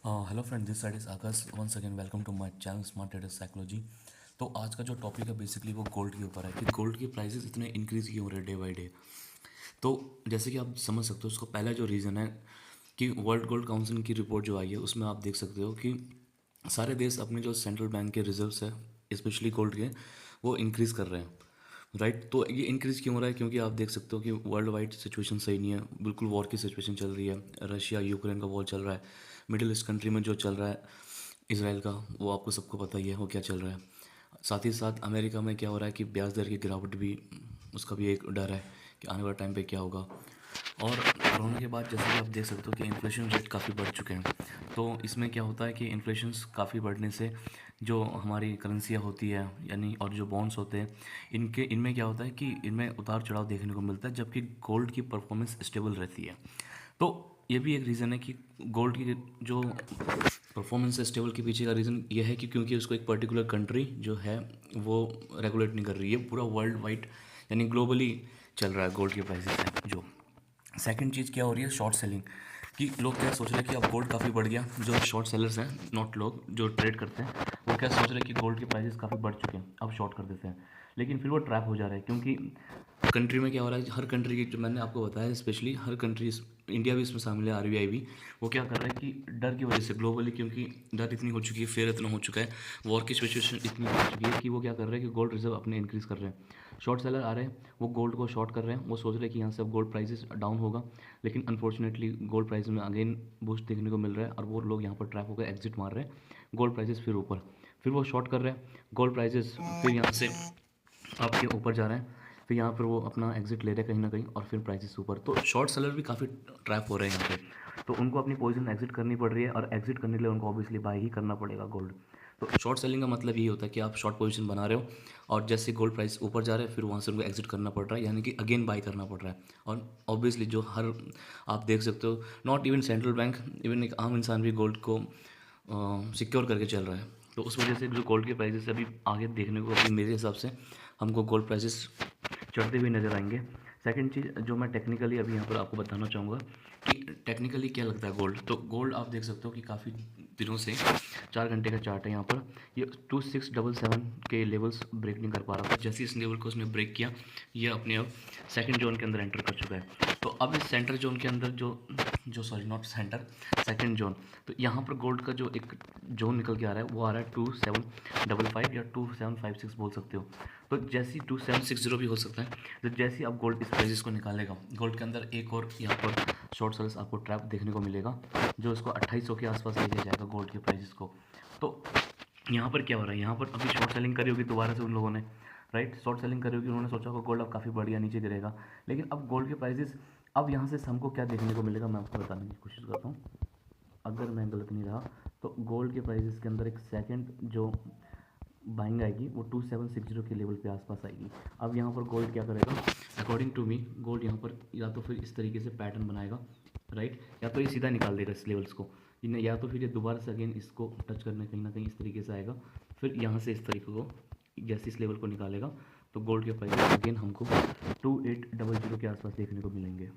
Hello friend, this side is Akash. Once again welcome to my channel smart trader psychology. तो आज का जो topic है बेसिकली वो गोल्ड के ऊपर है कि गोल्ड के प्राइसेस इतने इंक्रीज क्यों हो रहे हैं डे बाय डे। तो जैसे कि आप समझ सकते हो, उसका पहला जो रीज़न है कि वर्ल्ड गोल्ड काउंसिल की रिपोर्ट जो आई है उसमें आप देख सकते हो कि सारे देश अपने जो सेंट्रल बैंक के रिजर्व्स है स्पेशली गोल्ड के वो इंक्रीज़ कर रहे हैं। राइट, तो ये इंक्रीज़ क्यों हो रहा है? क्योंकि आप देख सकते हो कि वर्ल्ड वाइड सिचुएशन सही नहीं है, बिल्कुल वॉर की सिचुएशन चल रही है। रशिया यूक्रेन का वॉर चल रहा है। मिडिल ईस्ट कंट्री में जो चल रहा है इसराइल का, वो आपको सबको पता ही है वो क्या चल रहा है। साथ ही साथ अमेरिका में क्या हो रहा है कि ब्याज दर की गिरावट भी, उसका भी एक डर है कि आने वाले टाइम पे क्या होगा। और कोरोना के बाद जैसे कि आप देख सकते हो कि इन्फ्लेशन रेट काफ़ी बढ़ चुके हैं। तो इसमें क्या होता है कि इन्फ्लेशन काफ़ी बढ़ने से जो हमारी करेंसियाँ होती है यानी और जो बॉन्ड्स होते हैं इनमें क्या होता है कि इनमें उतार चढ़ाव देखने को मिलता है, जबकि गोल्ड की परफॉर्मेंस स्टेबल रहती है। तो ये भी एक रीज़न है कि गोल्ड की जो परफॉर्मेंस स्टेबल के पीछे का रीज़न ये है कि क्योंकि उसको एक पर्टिकुलर कंट्री जो है वो रेगुलेट नहीं कर रही है, पूरा वर्ल्ड वाइड यानी ग्लोबली चल रहा है गोल्ड के प्राइसेस है जो। सेकंड चीज़ क्या हो रही है, शॉर्ट सेलिंग। कि लोग क्या सोच रहे हैं कि अब गोल्ड काफ़ी बढ़ गया। जो शॉर्ट सेलर्स हैं, नॉट लोग जो ट्रेड करते हैं, वो क्या सोच रहे हैं कि गोल्ड के प्राइसेस काफ़ी बढ़ चुके हैं, अब शॉर्ट कर देते हैं। लेकिन फिर वो ट्रैप हो जा रहा है, क्योंकि कंट्री में क्या हो रहा है, हर कंट्री की जो मैंने आपको बताया स्पेशली हर कंट्री, इंडिया भी इसमें शामिल है, आरबीआई भी, वो क्या कर रहा है कि डर की वजह से ग्लोबली, क्योंकि डर इतनी हो चुकी है, फेयर इतना हो चुका है, वॉर की सिचुएशन इतनी हो चुकी है कि वो क्या कर रहे हैं कि गोल्ड रिजर्व अपने इंक्रीज़ कर रहे हैं। शॉर्ट सेलर आ रहे हैं, वो गोल्ड को शॉर्ट कर रहे हैं, वो सोच रहे हैं कि यहाँ से अब गोल्ड प्राइसेस डाउन होगा। लेकिन अनफॉर्चुनेटली गोल्ड प्राइस में अगेन बूस्ट देखने को मिल रहा है और वो लोग यहाँ पर ट्रैप होकर एग्जिट मार रहे हैं। गोल्ड प्राइसेस फिर ऊपर, फिर वो शॉर्ट कर रहे हैं गोल्ड प्राइसेस, फिर यहाँ से आपके ऊपर जा रहे हैं, फिर यहाँ पर वो अपना एग्जिट ले रहे हैं कहीं ना कहीं और फिर प्राइसेस ऊपर। तो शॉर्ट सेलर भी काफ़ी ट्रैप हो रहे हैं यहाँ पे, तो उनको अपनी पोजीशन एग्जिट करनी पड़ रही है और एग्जिट करने के लिए उनको ऑब्वियसली बाय ही करना पड़ेगा गोल्ड। तो शॉर्ट सेलिंग का मतलब यही होता है कि आप शॉर्ट पोजीशन बना रहे हो और जैसे गोल्ड प्राइस ऊपर जा रहा है फिर वहाँ से उनको एग्जिट करना पड़ रहा है, यानी कि अगेन बाय करना पड़ रहा है। और ऑब्वियसली जो हर, आप देख सकते हो, not even central bank, even एक आम इंसान भी गोल्ड को सिक्योर करके चल रहा है। तो उस वजह से जो गोल्ड के प्राइसेस अभी आगे देखने को, अभी मेरे हिसाब से हमको गोल्ड प्राइसेस चढ़ते हुए नज़र आएंगे। सेकंड चीज़ जो मैं टेक्निकली अभी यहाँ पर आपको बताना चाहूँगा कि टेक्निकली क्या लगता है गोल्ड। तो गोल्ड आप देख सकते हो कि काफ़ी दिनों से 4 घंटे का चार्ट है यहाँ पर, ये 2677 के लेवल्स ब्रेक नहीं कर पा रहा था। जैसे इस लेवल को उसने ब्रेक किया, ये अपने अब सेकंड जोन के अंदर एंटर कर चुका है। तो अब इस सेंटर जोन के अंदर जो जो sorry not centre, second zone, तो यहाँ पर गोल्ड का जो एक जोन निकल के आ रहा है वो आ रहा है 2755 या 2756 बोल सकते हो। तो जैसी 2760 भी हो सकता है। तो जैसे ही आप गोल्ड इस प्राइजेस को निकालेगा, गोल्ड के अंदर एक और यहाँ पर शॉर्ट सेल्स आपको ट्रैप देखने को मिलेगा जो इसको 2800 के आसपास लेके जाएगा गोल्ड के प्राइजेस को। तो यहाँ पर क्या हो रहा है, यहाँ पर अभी शॉर्ट सेलिंग करी होगी दोबारा से उन लोगों ने, राइट, शॉर्ट सेलिंग करी होगी, उन्होंने सोचा होगा गोल्ड अब काफ़ी बढ़िया नीचे गिरेगा। लेकिन अब गोल्ड के प्राइजेस, अब यहाँ से हमको क्या देखने को मिलेगा मैं आपको बताने की कोशिश करता हूँ, अगर मैं गलत नहीं रहा। तो गोल्ड के प्राइजेस के अंदर एक सेकंड जो बाइंग आएगी वो 2760 के लेवल पे आसपास आएगी। अब यहाँ पर गोल्ड क्या करेगा, अकॉर्डिंग टू मी गोल्ड यहाँ पर या तो फिर इस तरीके से पैटर्न बनाएगा, राइट, या तो ये सीधा निकाल देगा इस लेवल्स को, या तो फिर ये दोबारा से अगेन इसको टच करने कहीं ना कहीं इस तरीके से आएगा, फिर यहाँ से इस तरीके को जैसे इस लेवल को निकालेगा तो गोल्ड के प्राइस अगेन हमको 2800 के आसपास देखने को मिलेंगे।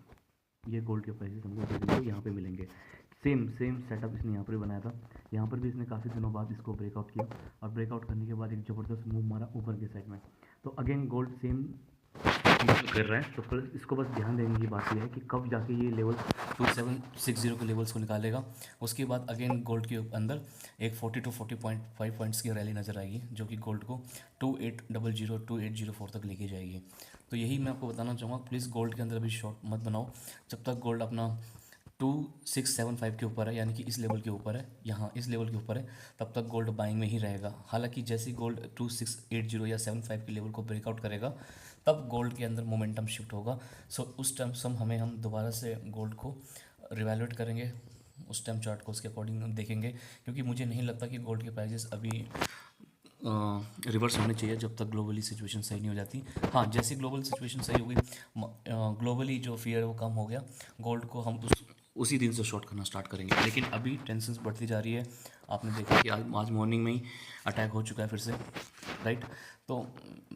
ये गोल्ड के प्राइसेस हमको देखने को यहाँ पे मिलेंगे। सेम सेम सेटअप इसने यहाँ पर भी बनाया था, यहाँ पर भी इसने काफ़ी दिनों बाद इसको ब्रेकआउट किया और ब्रेकआउट करने के बाद एक ज़बरदस्त मूव मारा ऊपर के साइड में। तो अगेन गोल्ड सेम चीज़ कर रहा है। तो फिर इसको बस ध्यान देने की बात यह है कि कब जाके ये लेवल 2760 के लेवल्स को निकालेगा। उसके बाद अगेन गोल्ड के अंदर एक 40 to 40.5 पॉइंट्स की रैली नज़र आएगी जो कि गोल्ड को 2800 2804 तक लेके जाएगी। तो यही मैं आपको बताना चाहूँगा, प्लीज़ गोल्ड के अंदर अभी शॉर्ट मत बनाओ जब तक गोल्ड अपना 2675 के ऊपर है, यानी कि इस लेवल के ऊपर है, यहाँ इस लेवल के ऊपर है, तब तक गोल्ड बाइंग में ही रहेगा। हालांकि जैसे ही गोल्ड 2680 या 75 के लेवल को ब्रेकआउट करेगा तब गोल्ड के अंदर मोमेंटम शिफ्ट होगा। सो उस टाइम हम दोबारा से गोल्ड को रिवैल्यूएट करेंगे, उस टाइम चार्ट को उसके अकॉर्डिंग हम देखेंगे, क्योंकि मुझे नहीं लगता कि गोल्ड के प्राइजेस अभी रिवर्स होने चाहिए जब तक ग्लोबली सिचुएशन सही नहीं हो जाती। हाँ, जैसे ग्लोबल सिचुएशन सही हो गई, ग्लोबली जो फियर है वो कम हो गया, गोल्ड को हम उस उसी दिन से शॉर्ट करना स्टार्ट करेंगे। लेकिन अभी टेंशन बढ़ती जा रही है। आपने देखा कि आज मॉर्निंग में ही अटैक हो चुका है फिर से, राइट। तो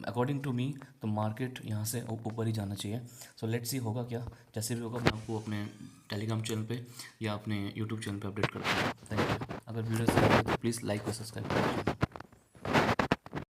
अकॉर्डिंग टू मी तो मार्केट यहाँ से ऊपर ही जाना चाहिए। सो लेट्स सी होगा क्या, जैसे भी होगा मैं आपको अपने टेलीग्राम चैनल पे या अपने यूट्यूब चैनल पे अपडेट करता हूँ। Thank you. अगर वीडियो सही लगे तो प्लीज़ लाइक और सब्सक्राइब करें।